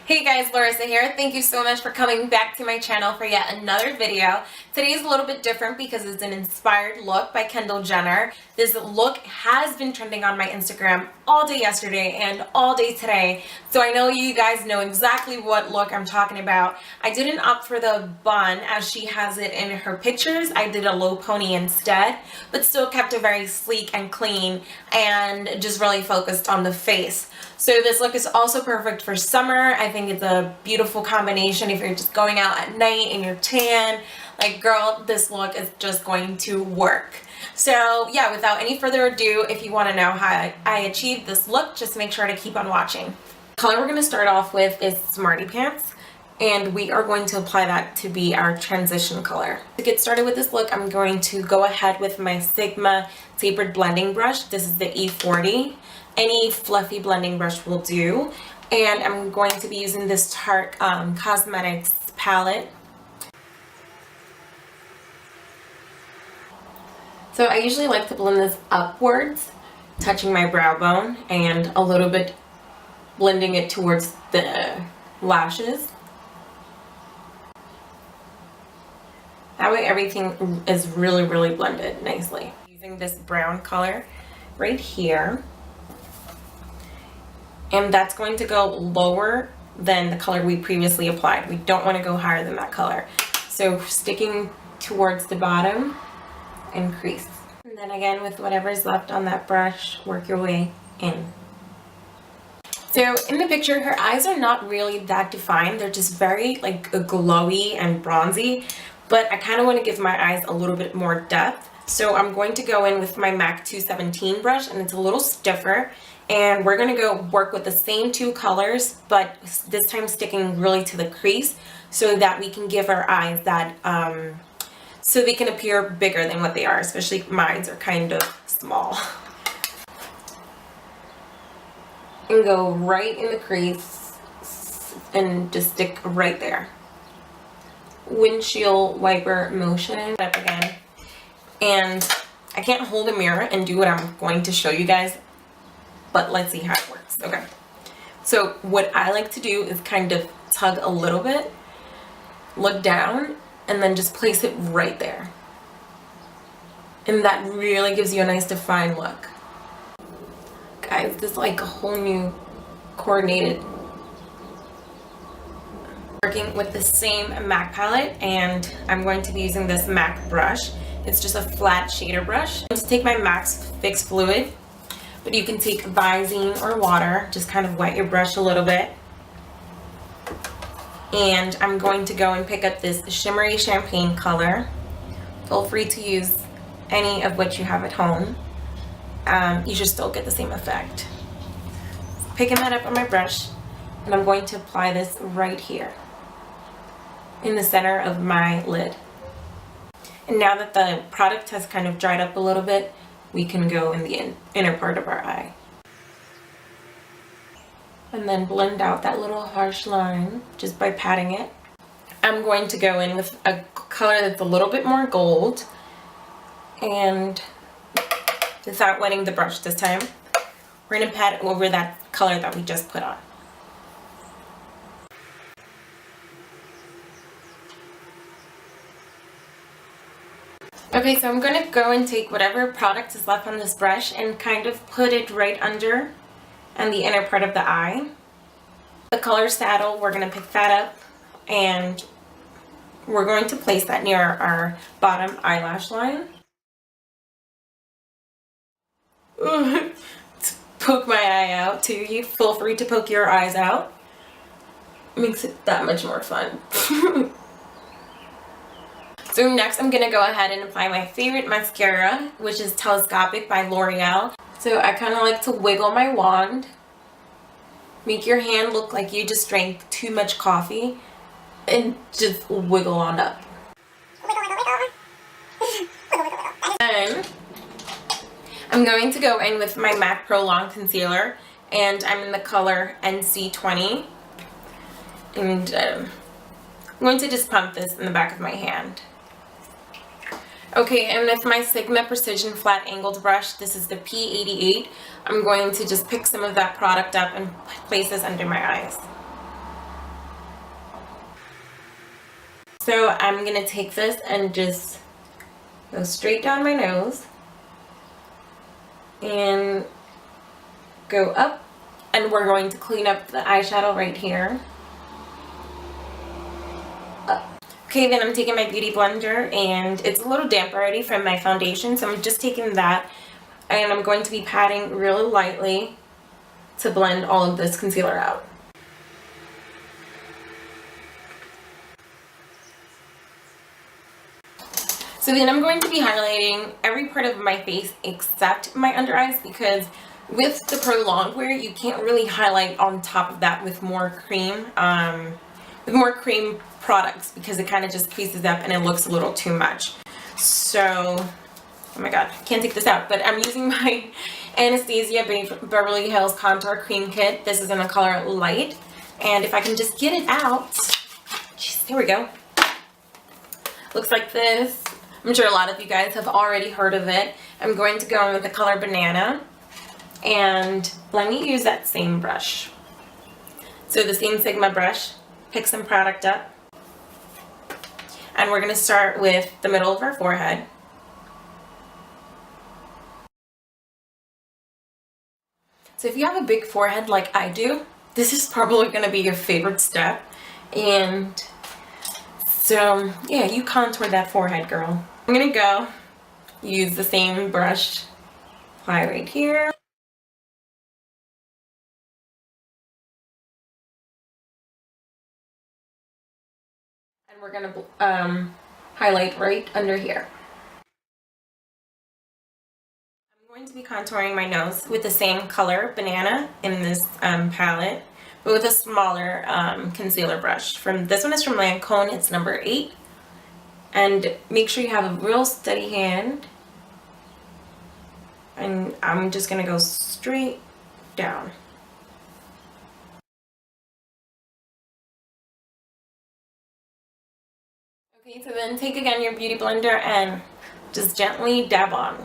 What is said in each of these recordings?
Hey guys, Larissa here. Thank you so much for coming back to my channel for yet another video. Today's a little bit different because it's an inspired look by Kendall Jenner. This look has been trending on my Instagram all day yesterday and all day today, so I know you guys know exactly what look I'm talking about. I didn't opt for the bun as she has it in her pictures. I did a low pony instead, but still kept it very sleek and clean and just really focused on the face. So this look is also perfect for summer. I think it's a beautiful combination if you're just going out at night and you're tan. Like, girl, this look is just going to work. So yeah, without any further ado, if you want to know how I achieved this look, just make sure to keep on watching. The color we're going to start off with is Smarty Pants, and we are going to apply that to be our transition color. To get started with this look, I'm going to go ahead with my Sigma Tapered Blending brush. This is the E40. Any fluffy blending brush will do, and I'm going to be using this Tarte Cosmetics palette. So I usually like to blend this upwards, touching my brow bone and a little bit blending it towards the lashes. That way everything is really blended nicely. Using this brown color right here. And that's going to go lower than the color we previously applied. We don't want to go higher than that color. So sticking towards the bottom and crease. And then again, with whatever's left on that brush, work your way in. So in the picture, her eyes are not really that defined. They're just very like glowy and bronzy. But I kind of want to give my eyes a little bit more depth. So I'm going to go in with my MAC 217 brush, and it's a little stiffer. And we're going to go work with the same two colors, but this time sticking really to the crease so that we can give our eyes that, so they can appear bigger than what they are, especially mine are kind of small. And go right in the crease and just stick right there. Windshield wiper motion up again. And I can't hold a mirror and do what I'm going to show you guys, but let's see how it works. Okay, so what I like to do is kind of tug a little bit, look down, and then just place it right there. And that really gives you a nice defined look. Guys, this is like a whole new coordinated. Working with the same MAC palette, and I'm going to be using this MAC brush. It's just a flat shader brush. I'm going to take my MAC Fix Fluid, but you can take Visine or water, just kind of wet your brush a little bit. And I'm going to go and pick up this shimmery champagne color. Feel free to use any of what you have at home. You should still get the same effect. Picking that up on my brush, and I'm going to apply this right here in the center of my lid. And now that the product has kind of dried up a little bit, we can go in the inner part of our eye. And then blend out that little harsh line just by patting it. I'm going to go in with a color that's a little bit more gold. And without wetting the brush this time, we're going to pat over that color that we just put on. Okay, so I'm going to go and take whatever product is left on this brush and kind of put it right under and the inner part of the eye. The color saddle, we're going to pick that up and we're going to place that near our bottom eyelash line. Poke my eye out too. You feel free to poke your eyes out. Makes it that much more fun. So next I'm going to go ahead and apply my favorite mascara, which is Telescopic by Loreal. So I kind of like to wiggle my wand. Make your hand look like you just drank too much coffee and just wiggle on up. Then I'm going to go in with my MAC Pro Long Concealer, and I'm in the color NC20. And I'm going to just pump this in the back of my hand. Okay, and with my Sigma Precision Flat Angled Brush, this is the P88, I'm going to just pick some of that product up and place this under my eyes. So I'm going to take this and just go straight down my nose and go up, and we're going to clean up the eyeshadow right here. Okay, then I'm taking my beauty blender, and it's a little damp already from my foundation, so I'm just taking that, and I'm going to be patting really lightly to blend all of this concealer out. So then I'm going to be highlighting every part of my face except my under eyes, because with the prolonged wear, you can't really highlight on top of that with more cream products, because it kind of just creases up and it looks a little too much. So, oh my god, can't take this out, but I'm using my Anastasia Beverly Hills Contour Cream Kit. This is in the color Light, and if I can just get it out, jeez, there we go. Looks like this. I'm sure a lot of you guys have already heard of it. I'm going to go in with the color Banana, and let me use that same brush. So the same Sigma brush, pick some product up, and we're going to start with the middle of our forehead. So if you have a big forehead like I do, this is probably going to be your favorite step. And so yeah, you contour that forehead, girl. I'm going to go use the same brush, apply right here. And we're going to highlight right under here. I'm going to be contouring my nose with the same color, Banana, in this palette, but with a smaller concealer brush. This one is from Lancome, it's number 8. And make sure you have a real steady hand. And I'm just going to go straight down. Okay, so then take again your beauty blender and just gently dab on.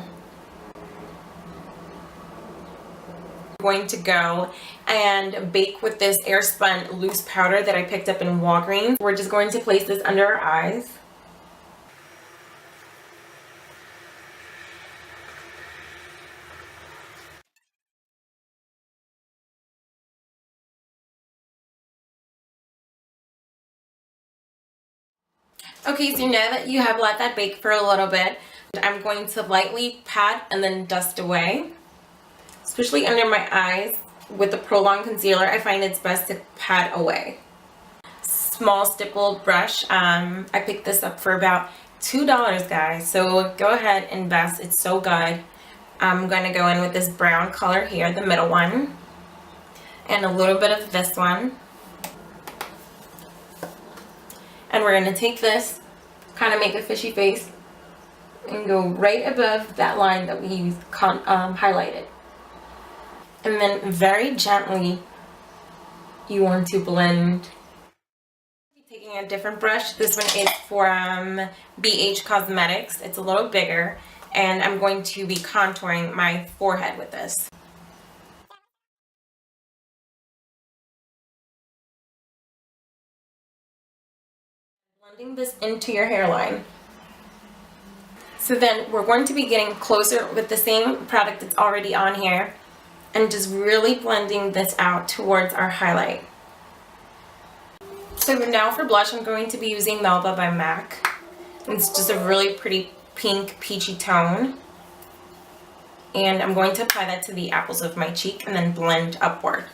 I'm going to go and bake with this Airspun Loose powder that I picked up in Walgreens. We're just going to place this under our eyes. Okay, so now that you have let that bake for a little bit, I'm going to lightly pat and then dust away. Especially under my eyes with the prolonged concealer, I find it's best to pat away. Small Stipple brush, I picked this up for about $2, guys, so go ahead and invest, it's so good. I'm going to go in with this brown color here, the middle one, and a little bit of this one. And we're going to take this, kind of make a fishy face, and go right above that line that we highlighted. And then very gently, you want to blend. Taking a different brush. This one is from BH Cosmetics. It's a little bigger, and I'm going to be contouring my forehead with this. Blending this into your hairline. So then we're going to be getting closer with the same product that's already on here, and just really blending this out towards our highlight. So now for blush, I'm going to be using Melba by MAC. It's just a really pretty pink peachy tone. And I'm going to apply that to the apples of my cheek and then blend upward.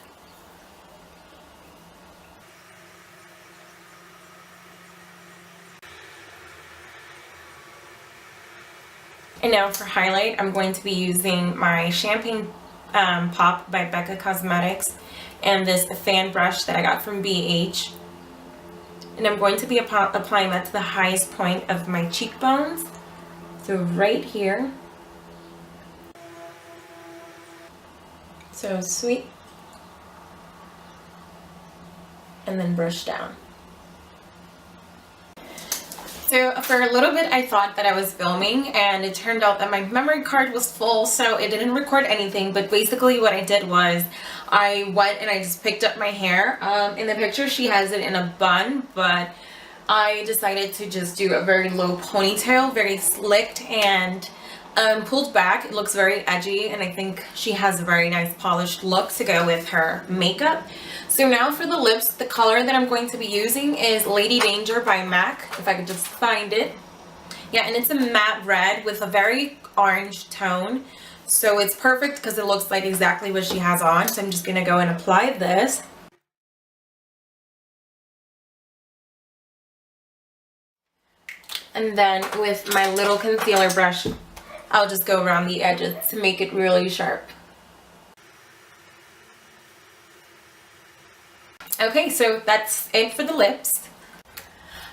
And now for highlight, I'm going to be using my Champagne Pop by Becca Cosmetics and this fan brush that I got from BH. And I'm going to be applying that to the highest point of my cheekbones. So right here. So sweet. And then brush down. So for a little bit I thought that I was filming, and it turned out that my memory card was full, so it didn't record anything. But basically what I did was I went and I just picked up my hair. In the picture she has it in a bun, but I decided to just do a very low ponytail, very slicked and pulled back. It looks very edgy, and I think she has a very nice polished look to go with her makeup. So now for the lips, the color that I'm going to be using is Lady Danger by MAC, if I could just find it. Yeah, and it's a matte red with a very orange tone. So it's perfect because it looks like exactly what she has on. So I'm just going to go and apply this. And then with my little concealer brush, I'll just go around the edges to make it really sharp. Okay, so that's it for the lips.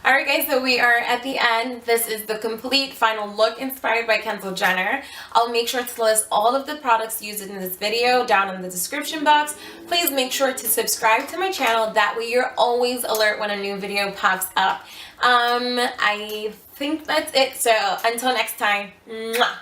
Alright guys, so we are at the end. This is the complete final look inspired by Kendall Jenner. I'll make sure to list all of the products used in this video down in the description box. Please make sure to subscribe to my channel. That way you're always alert when a new video pops up. I think that's it. So until next time, mwah.